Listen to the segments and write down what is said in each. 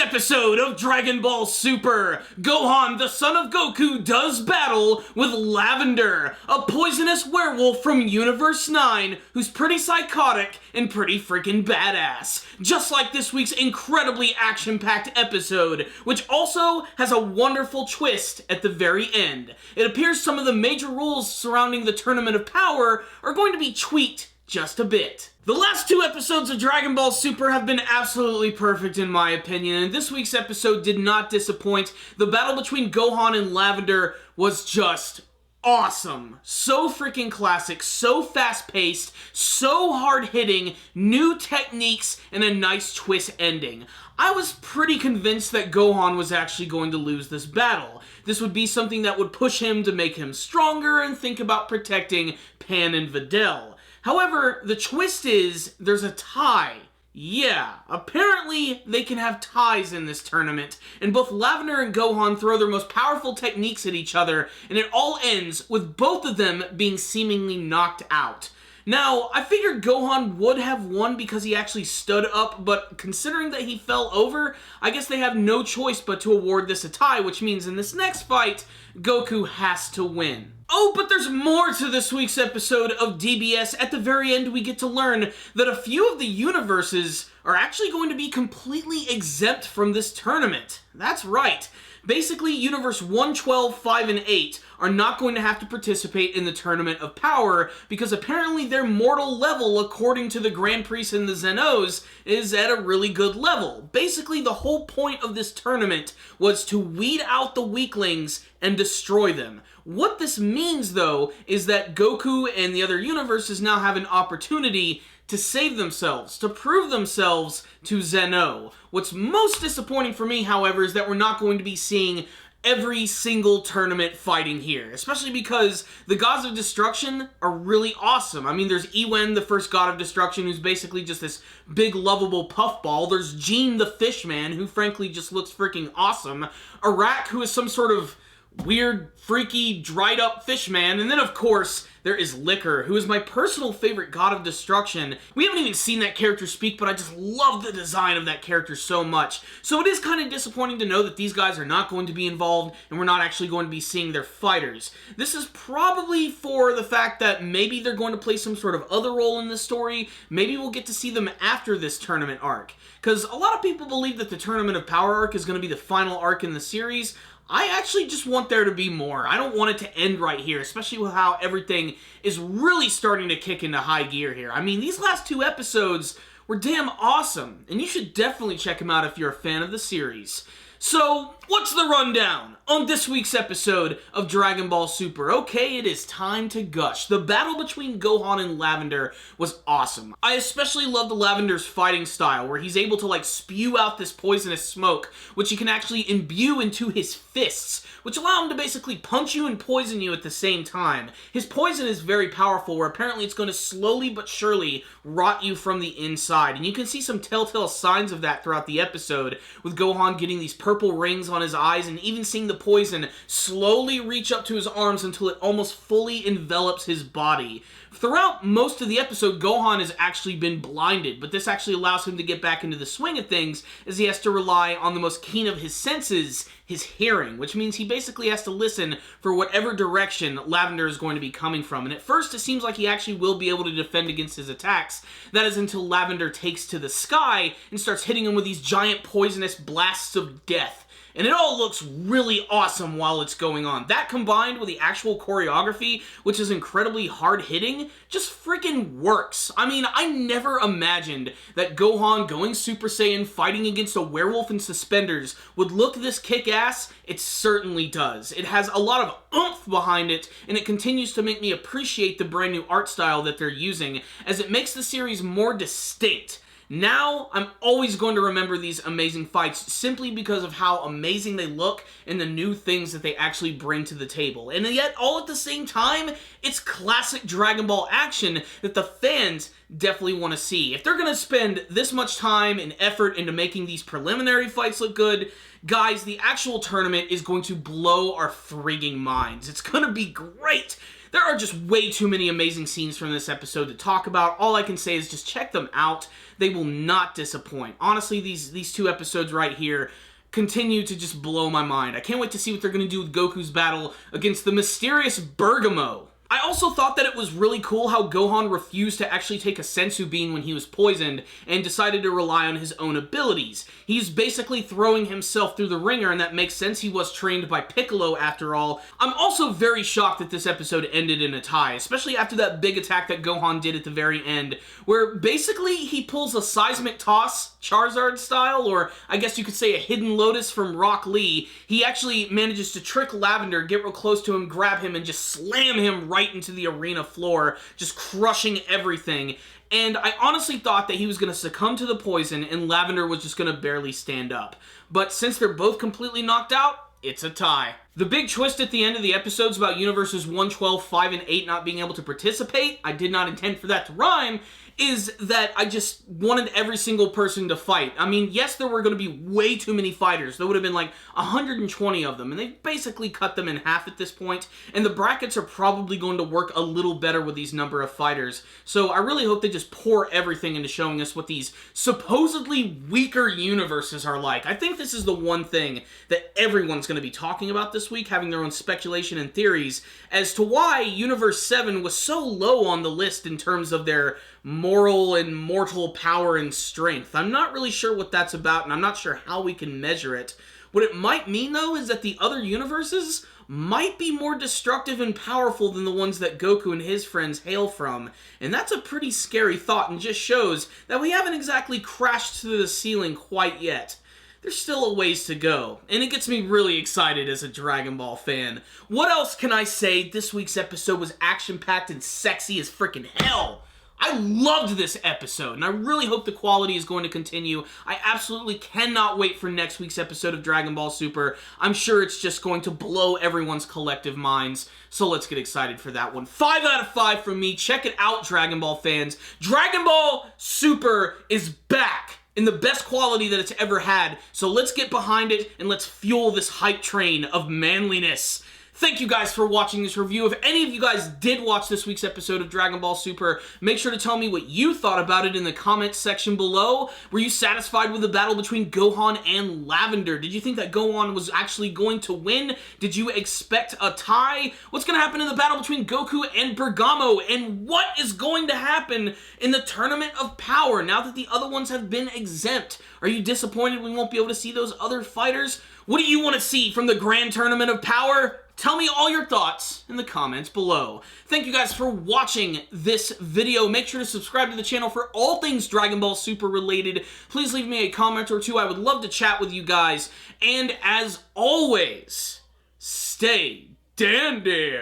episode of Dragon Ball Super, Gohan, the son of Goku, does battle with Lavender, a poisonous werewolf from Universe 9 who's pretty psychotic and pretty freaking badass. Just like this week's incredibly action-packed episode, which also has a wonderful twist at the very end. It appears some of the major rules surrounding the Tournament of Power are going to be tweaked just a bit. The last two episodes of Dragon Ball Super have been absolutely perfect in my opinion, and this week's episode did not disappoint. The battle between Gohan and Lavender was just awesome. So freaking classic, so fast-paced, so hard-hitting, new techniques, and a nice twist ending. I was pretty convinced that Gohan was actually going to lose this battle. This would be something that would push him to make him stronger and think about protecting Pan and Videl. However, the twist is, there's a tie. Yeah, apparently they can have ties in this tournament, and both Lavender and Gohan throw their most powerful techniques at each other, and it all ends with both of them being seemingly knocked out. Now, I figured Gohan would have won because he actually stood up, but considering that he fell over, I guess they have no choice but to award this a tie, which means in this next fight, Goku has to win. Oh, but there's more to this week's episode of DBS. At the very end, we get to learn that a few of the universes are actually going to be completely exempt from this tournament. That's right. Basically, Universe 112, 5, and 8 are not going to have to participate in the Tournament of Power because apparently their mortal level, according to the Grand Prix and the Zen-Ohs, is at a really good level. Basically, the whole point of this tournament was to weed out the weaklings and destroy them. What this means, though, is that Goku and the other universes now have an opportunity to save themselves, to prove themselves to Zen-Oh. What's most disappointing for me, however, is that we're not going to be seeing every single tournament fighting here, especially because the Gods of Destruction are really awesome. I mean, there's Ewen, the first God of Destruction, who's basically just this big, lovable puffball. There's Gene the Fishman, who frankly just looks freaking awesome. Arak, who is some sort of weird, freaky, dried-up fishman. And then, of course, there is Liquor, who is my personal favorite God of Destruction. We haven't even seen that character speak, but I just love the design of that character so much. So it is kind of disappointing to know that these guys are not going to be involved, and we're not actually going to be seeing their fighters. This is probably for the fact that maybe they're going to play some sort of other role in this story. Maybe we'll get to see them after this tournament arc. Because a lot of people believe that the Tournament of Power arc is going to be the final arc in the series. I actually just want there to be more. I don't want it to end right here, especially with how everything is really starting to kick into high gear here. I mean, these last two episodes were damn awesome, and you should definitely check them out if you're a fan of the series. So, what's the rundown on this week's episode of Dragon Ball Super? Okay, it is time to gush. The battle between Gohan and Lavender was awesome. I especially loved Lavender's fighting style, where he's able to, like, spew out this poisonous smoke, which he can actually imbue into his fists, which allow him to basically punch you and poison you at the same time. His poison is very powerful, where apparently it's going to slowly but surely rot you from the inside, and you can see some telltale signs of that throughout the episode, with Gohan getting these purple rings on his eyes and even seeing the poison slowly reach up to his arms until it almost fully envelops his body. Throughout most of the episode, Gohan has actually been blinded, but this actually allows him to get back into the swing of things as he has to rely on the most keen of his senses, his hearing, which means he basically has to listen for whatever direction Lavender is going to be coming from. And at first, it seems like he actually will be able to defend against his attacks. That is until Lavender takes to the sky and starts hitting him with these giant poisonous blasts of death. And it all looks really awesome while it's going on. That combined with the actual choreography, which is incredibly hard-hitting, just freaking works. I mean, I never imagined that Gohan going Super Saiyan fighting against a werewolf in suspenders would look this kick-ass. It certainly does. It has a lot of oomph behind it, and it continues to make me appreciate the brand new art style that they're using, as it makes the series more distinct. Now, I'm always going to remember these amazing fights simply because of how amazing they look and the new things that they actually bring to the table. And yet, all at the same time, it's classic Dragon Ball action that the fans definitely want to see. If they're going to spend this much time and effort into making these preliminary fights look good, guys, the actual tournament is going to blow our frigging minds. It's going to be great. There are just way too many amazing scenes from this episode to talk about. All I can say is just check them out. they will not disappoint. Honestly, these two episodes right here continue to just blow my mind. I can't wait to see what they're going to do with Goku's battle against the mysterious Bergamo. I also thought that it was really cool how Gohan refused to actually take a senzu bean when he was poisoned and decided to rely on his own abilities. He's basically throwing himself through the ringer, and that makes sense. He was trained by Piccolo after all. I'm also very shocked that this episode ended in a tie, especially after that big attack that Gohan did at the very end, where basically he pulls a seismic toss, Charizard style, or I guess you could say a hidden lotus from Rock Lee. He actually manages to trick Lavender, get real close to him, grab him, and just slam him right into the arena floor, just crushing everything. And I honestly thought that he was going to succumb to the poison and Lavender was just going to barely stand up. But since they're both completely knocked out, it's a tie. The big twist at the end of the episodes about Universes 1, 12, 5, and 8 not being able to participate, I did not intend for that to rhyme, is that I just wanted every single person to fight. I mean, yes, there were going to be way too many fighters. There would have been like 120 of them, and they basically cut them in half at this point, and the brackets are probably going to work a little better with these number of fighters. So I really hope they just pour everything into showing us what these supposedly weaker universes are like. I think this is the one thing that everyone's going to be talking about this week, having their own speculation and theories as to why Universe 7 was so low on the list in terms of their moral and mortal power and strength. I'm not really sure what that's about, and I'm not sure how we can measure it. What it might mean, though, is that the other universes might be more destructive and powerful than the ones that Goku and his friends hail from. And that's a pretty scary thought, and just shows that we haven't exactly crashed through the ceiling quite yet. There's still a ways to go, and it gets me really excited as a Dragon Ball fan. What else can I say? This week's episode was action-packed and sexy as freaking hell. I loved this episode, and I really hope the quality is going to continue. I absolutely cannot wait for next week's episode of Dragon Ball Super. I'm sure it's just going to blow everyone's collective minds, so let's get excited for that one. 5 out of 5 from me. Check it out, Dragon Ball fans. Dragon Ball Super is back in the best quality that it's ever had, so let's get behind it and let's fuel this hype train of manliness. Thank you guys for watching this review. If any of you guys did watch this week's episode of Dragon Ball Super, make sure to tell me what you thought about it in the comments section below. Were you satisfied with the battle between Gohan and Lavender? Did you think that Gohan was actually going to win? Did you expect a tie? What's going to happen in the battle between Goku and Bergamo? And what is going to happen in the Tournament of Power now that the other ones have been exempt? Are you disappointed we won't be able to see those other fighters? What do you want to see from the Grand Tournament of Power? Tell me all your thoughts in the comments below. Thank you guys for watching this video. Make sure to subscribe to the channel for all things Dragon Ball Super related. Please leave me a comment or two. I would love to chat with you guys. And as always, stay dandy,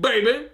baby.